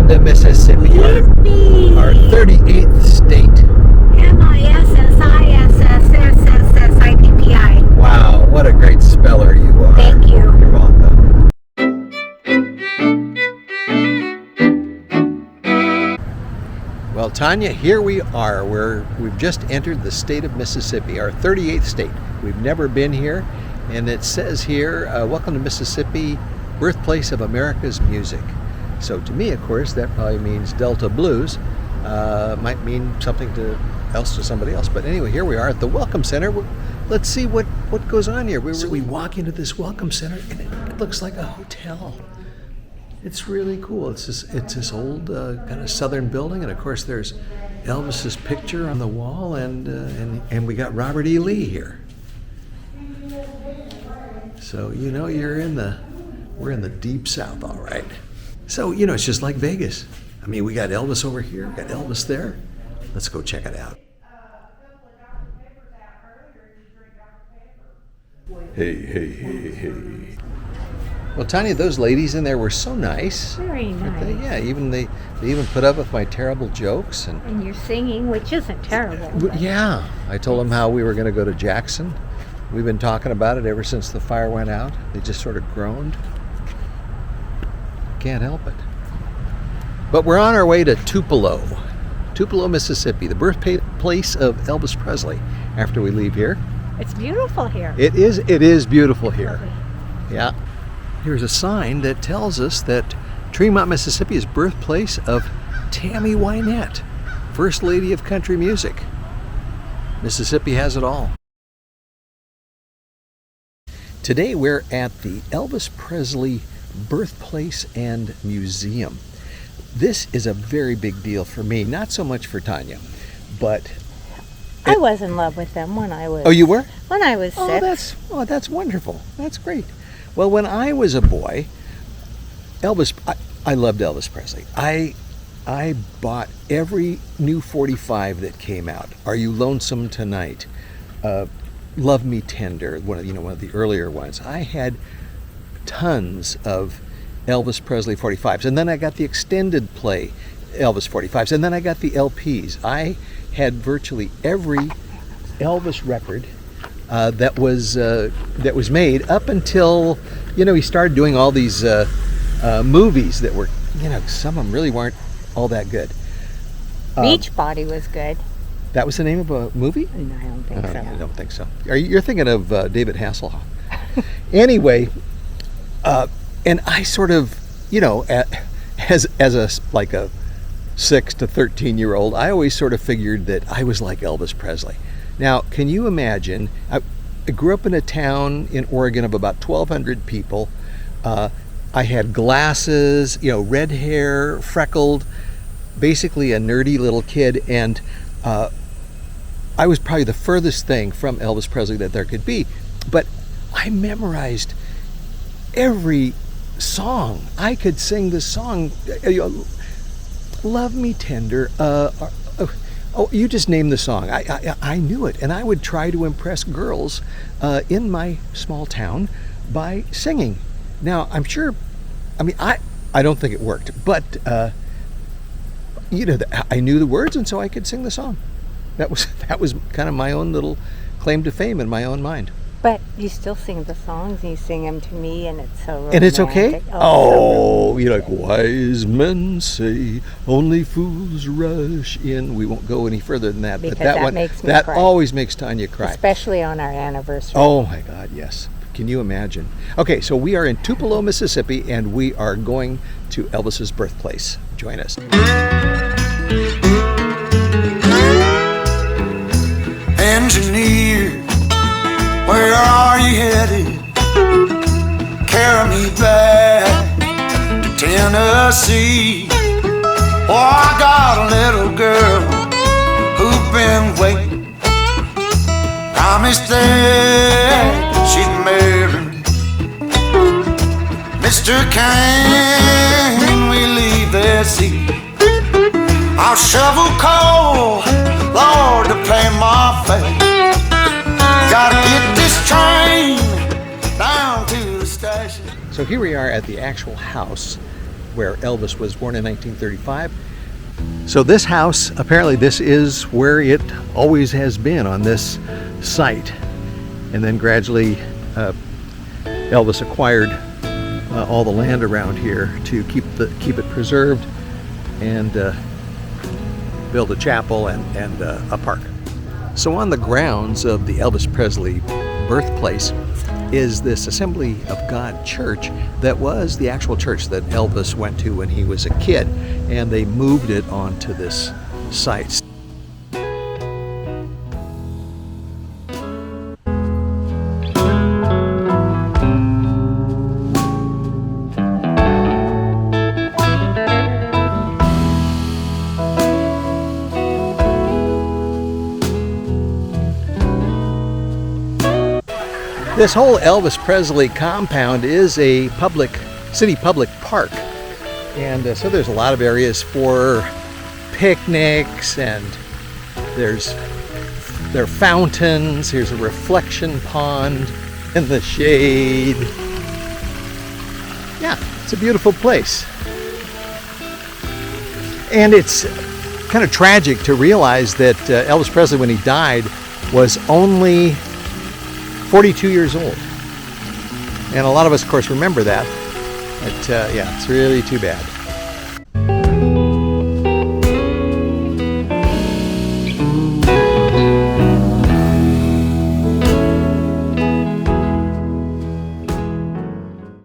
to Mississippi, our 38th state. Mississippi. Wow, what a great speller you are. Thank you. You're welcome. Well, Tanya, here we are. We've just entered the state of Mississippi, our 38th state. We've never been here, and it says here, welcome to Mississippi, birthplace of America's music. So to me, of course, that probably means Delta Blues. Might mean something else to somebody else. But anyway, here we are at the Welcome Center. Let's see what goes on here. So we walk into this Welcome Center, and it looks like a hotel. It's really cool. It's this old kind of southern building, and of course there's Elvis's picture on the wall, and we got Robert E. Lee here. So you know we're in the deep South, all right. So it's just like Vegas. I mean, we got Elvis over here, we got Elvis there. Let's go check it out. Hey. Well, Tanya, those ladies in there were so nice. Very nice. They even put up with my terrible jokes. And your singing, which isn't terrible. Yeah. I told them how we were going to go to Jackson. We've been talking about it ever since the fire went out. They just sort of groaned. Can't help it. But we're on our way to Tupelo, Mississippi, the birthplace of Elvis Presley. After we leave here, It's beautiful here. it is beautiful here. Lovely. Yeah. Here's a sign that tells us that Tremont, Mississippi is birthplace of Tammy Wynette, First Lady of Country Music. Mississippi has it all. Today we're at the Elvis Presley Birthplace and Museum. This is a very big deal for me, not so much for Tanya, but I was in love with them when I was. Oh, you were? When I was 6. That's wonderful. That's great. Well, when I was a boy, I loved Elvis Presley. I bought every new 45 that came out. Are You Lonesome Tonight? Love Me Tender, one of the earlier ones. I had tons of Elvis Presley 45s, and then I got the extended play Elvis 45s, and then I got the LPs. I had virtually every Elvis record that was made up until he started doing all these movies that were some of them really weren't all that good. Beachbody was good. That was the name of a movie? No, I don't think so. I don't think so. You're thinking of David Hasselhoff. Anyway, and I sort of, as a 6 to 13-year-old, I always sort of figured that I was like Elvis Presley. Now, can you imagine? I grew up in a town in Oregon of about 1,200 people. I had glasses, red hair, freckled, basically a nerdy little kid, and I was probably the furthest thing from Elvis Presley that there could be. But I memorized every song. I could sing the song, Love Me Tender, you just named the song. I knew it, and I would try to impress girls in my small town by singing. Now, I'm sure, I don't think it worked, but I knew the words, and so I could sing the song. That was kind of my own little claim to fame in my own mind. But you still sing the songs, and you sing them to me, and it's so romantic. And it's okay? Oh, you're like, wise men say only fools rush in. We won't go any further than that. Because but that one makes me that cry. always makes Tanya cry. Especially on our anniversary. Oh my God, yes. Can you imagine? Okay, so we are in Tupelo, Mississippi, and we are going to Elvis's birthplace. Join us. Engineer, where are you headed? Carry me back to Tennessee. Oh, I got a little girl who's been waiting. Promised that she'd marry me. Mister, can we leave this seat? I'll shovel coal, Lord, to pay my fare. Gotta get this train down to the station. So here we are at the actual house where Elvis was born in 1935. So this house, apparently this is where it always has been, on this site. And then gradually Elvis acquired all the land around here to keep it preserved, and build a chapel and a park. So on the grounds of the Elvis Presley birthplace is this Assembly of God church that was the actual church that Elvis went to when he was a kid, and they moved it onto this site. This whole Elvis Presley compound is a city public park, and so there's a lot of areas for picnics, and there are fountains. Here's a reflection pond in the shade. Yeah, it's a beautiful place. And it's kind of tragic to realize that Elvis Presley, when he died, was only 42 years old. And a lot of us, of course, remember that. But yeah, it's really too bad.